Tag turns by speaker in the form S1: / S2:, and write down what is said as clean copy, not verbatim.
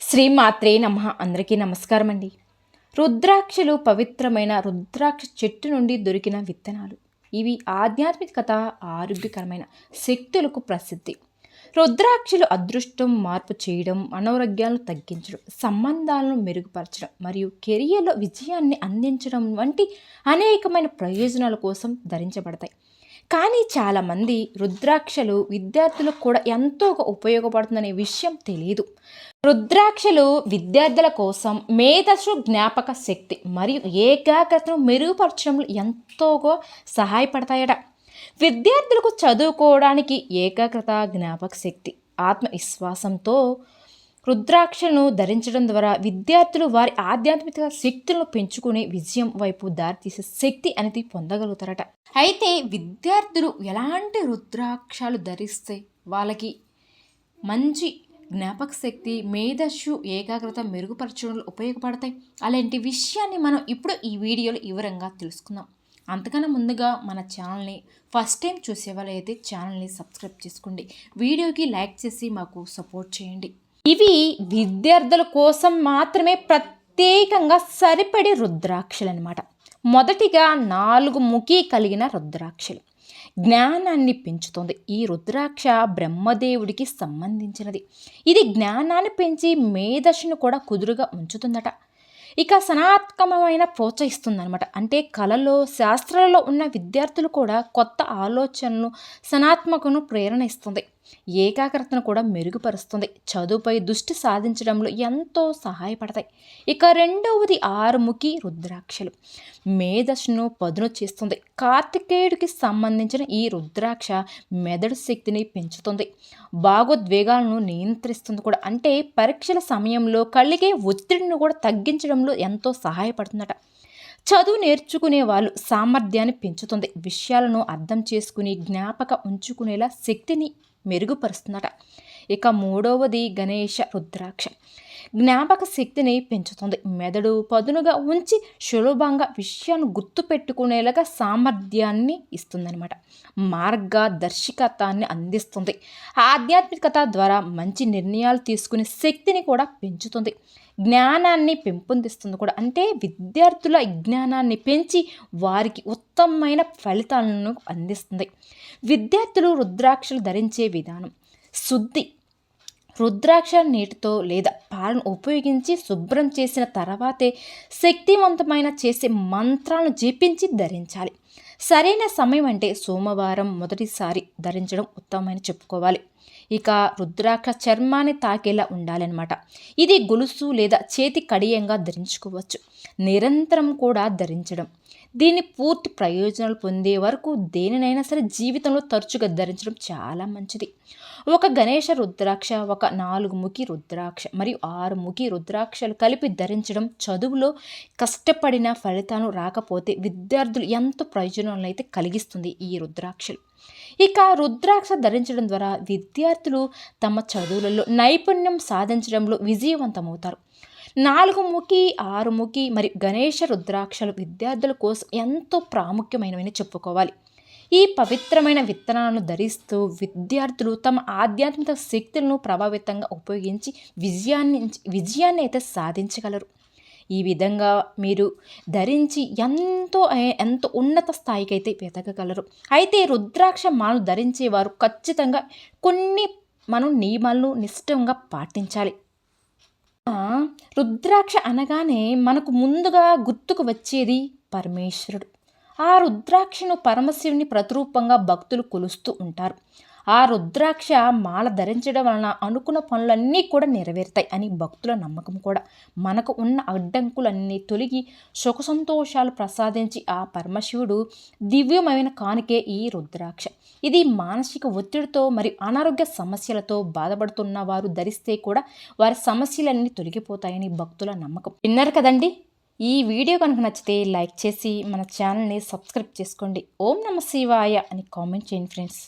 S1: శ్రీమాత్రే నమః. అందరికీ నమస్కారం అండి. రుద్రాక్షలు పవిత్రమైన రుద్రాక్ష చెట్టు నుండి దొరికిన విత్తనాలు. ఇవి ఆధ్యాత్మికత, ఆరోగ్యకరమైన శక్తులకు ప్రసిద్ధి. రుద్రాక్షలు అదృష్టం మార్పు చేయడం, అనారోగ్యాలను తగ్గించడం, సంబంధాలను మెరుగుపరచడం మరియు కెరియర్లో విజయాన్ని అందించడం వంటి అనేకమైన ప్రయోజనాల కోసం ధరించబడతాయి. కానీ చాలామంది రుద్రాక్షలు విద్యార్థులకు కూడా ఎంతో ఉపయోగపడుతుందనే విషయం తెలియదు. రుద్రాక్షలు విద్యార్థుల కోసం మేధస్సు, జ్ఞాపక శక్తి మరియు ఏకాగ్రతను మెరుగుపరచడంలో ఎంతోగా సహాయపడతాయట. విద్యార్థులకు చదువుకోవడానికి ఏకాగ్రత, జ్ఞాపక శక్తి, ఆత్మవిశ్వాసంతో రుద్రాక్షలను ధరించడం ద్వారా విద్యార్థులు వారి ఆధ్యాత్మిక శక్తులను పెంచుకుని విజయం వైపు దారితీసే శక్తి అనేది పొందగలుగుతారట. అయితే విద్యార్థులు ఎలాంటి రుద్రాక్షలు ధరిస్తే వాళ్ళకి మంచి జ్ఞాపక శక్తి, మేధస్సు, ఏకాగ్రత మెరుగుపరచడంలో ఉపయోగపడతాయి, అలాంటి విషయాన్ని మనం ఇప్పుడు ఈ వీడియోలో వివరంగా తెలుసుకుందాం. అంతకన్నా ముందుగా మన ఛానల్ని ఫస్ట్ టైం చూసే వాళ్ళైతే ఛానల్ని సబ్స్క్రైబ్ చేసుకోండి, వీడియోకి లైక్ చేసి మాకు సపోర్ట్ చేయండి. ఇవి విద్యార్థుల కోసం మాత్రమే ప్రత్యేకంగా సరిపడే రుద్రాక్షలు అన్నమాట. మొదటిగా 4 ముఖి కలిగిన రుద్రాక్షలు జ్ఞానాన్ని పెంచుతుంది. ఈ రుద్రాక్ష బ్రహ్మదేవుడికి సంబంధించినది. ఇది జ్ఞానాన్ని పెంచి మేధస్సును కూడా కుదురుగా ఉంచుతుందట. ఇక సనాతనమైన ప్రోత్సహిస్తుంది అనమాట. అంటే కళలో, శాస్త్రాలలో ఉన్న విద్యార్థులు కూడా కొత్త ఆలోచనలు, సనాత్మకను ప్రేరణ ఇస్తుంది. ఏకాగ్రతను కూడా మెరుగుపరుస్తుంది. చదువుపై దృష్టి సాధించడంలో ఎంతో సహాయపడతాయి. ఇక రెండవది 6 ముఖి రుద్రాక్షలు మేధస్సును పదును చేస్తుంది. కార్తికేయుడికి సంబంధించిన ఈ రుద్రాక్ష మెదడు శక్తిని పెంచుతుంది, భావోద్వేగాలను నియంత్రిస్తుంది కూడా. అంటే పరీక్షల సమయంలో కలిగే ఒత్తిడిని కూడా తగ్గించడంలో ఎంతో సహాయపడుతుందట. చదువు నేర్చుకునే వాళ్ళు సామర్థ్యాన్ని పెంచుతుంది, విషయాలను అర్థం చేసుకుని జ్ఞాపక ఉంచుకునేలా శక్తిని మెరుగుపరుస్తుందట. ఇక మూడవది గణేష రుద్రాక్ష జ్ఞాపక శక్తిని పెంచుతుంది, మెదడు పదునుగా ఉంచి సులభంగా విషయాన్ని గుర్తుపెట్టుకునేలాగా సామర్థ్యాన్ని ఇస్తుందన్నమాట. మార్గదర్శకత్వాన్ని అందిస్తుంది, ఆధ్యాత్మికత ద్వారా మంచి నిర్ణయాలు తీసుకునే శక్తిని కూడా పెంచుతుంది, జ్ఞానాన్ని పెంపొందిస్తుంది కూడా. అంటే విద్యార్థుల జ్ఞానాన్ని పెంచి వారికి ఉత్తమమైన ఫలితాలను అందిస్తుంది. విద్యార్థులు రుద్రాక్షలు ధరించే విధానం: శుద్ధి. రుద్రాక్ష నీటితో లేదా పాలను ఉపయోగించి శుభ్రం చేసిన తర్వాతే శక్తివంతమైన చేసే మంత్రాలను జపించి ధరించాలి. సరైన సమయం అంటే సోమవారం మొదటిసారి ధరించడం ఉత్తమమని చెప్పుకోవాలి. ఇక రుద్రాక్ష చర్మాన్ని తాకేలా ఉండాలన్నమాట. ఇది గొలుసు లేదా చేతి కడియంగా ధరించుకోవచ్చు. నిరంతరం కూడా ధరించడం, దీన్ని పూర్తి ప్రయోజనాలు పొందే వరకు దేనినైనా సరే జీవితంలో తరచుగా ధరించడం చాలా మంచిది. ఒక గణేష రుద్రాక్ష, ఒక 4 ముఖి రుద్రాక్ష మరియు 6 ముఖి రుద్రాక్షలు కలిపి ధరించడం చదువులో కష్టపడిన ఫలితాలు రాకపోతే విద్యార్థులు ఎంతో ప్రయోజనాలను అయితే కలిగిస్తుంది ఈ రుద్రాక్షలు. ఇక రుద్రాక్ష ధరించడం ద్వారా విద్యార్థులు తమ చదువులలో నైపుణ్యం సాధించడంలో విజయవంతమవుతారు. 4 ముఖి, 6 ముఖి మరియు గణేష రుద్రాక్షలు విద్యార్థుల కోసం ఎంతో ప్రాముఖ్యమైనవని చెప్పుకోవాలి. ఈ పవిత్రమైన విత్తనాలను ధరిస్తూ విద్యార్థులు తమ ఆధ్యాత్మిక శక్తులను ప్రభావితంగా ఉపయోగించి విజయాన్ని అయితే సాధించగలరు. ఈ విధంగా మీరు ధరించి ఎంతో ఉన్నత స్థాయికి అయితే ఎదగగలరు. అయితే రుద్రాక్ష మాలను ధరించేవారు ఖచ్చితంగా కొన్ని నియమాలను నిష్ఠంగా పాటించాలి. రుద్రాక్ష అనగానే మనకు ముందుగా గుర్తుకు వచ్చేది పరమేశ్వరుడు. ఆ రుద్రాక్షను పరమశివుని ప్రతిరూపంగా భక్తులు కొలుస్తూ ఉంటారు. ఆ రుద్రాక్ష మాల ధరించడం వలన అనుకున్న పనులన్నీ కూడా నెరవేరుతాయి అని భక్తుల నమ్మకం కూడా. మనకు ఉన్న అడ్డంకులన్నీ తొలగి సుఖ సంతోషాలు ప్రసాదించి ఆ పరమశివుడు దివ్యమైన కానుకే ఈ రుద్రాక్ష. ఇది మానసిక ఒత్తిడితో మరియు అనారోగ్య సమస్యలతో బాధపడుతున్న వారు ధరిస్తే కూడా వారి సమస్యలన్నీ తొలగిపోతాయని భక్తుల నమ్మకం. విన్నారు కదండి. ఈ వీడియో కనుక నచ్చితే లైక్ చేసి మన ఛానల్ని సబ్స్క్రైబ్ చేసుకోండి. ఓం నమః శివాయ అని కామెంట్ చేయండి ఫ్రెండ్స్.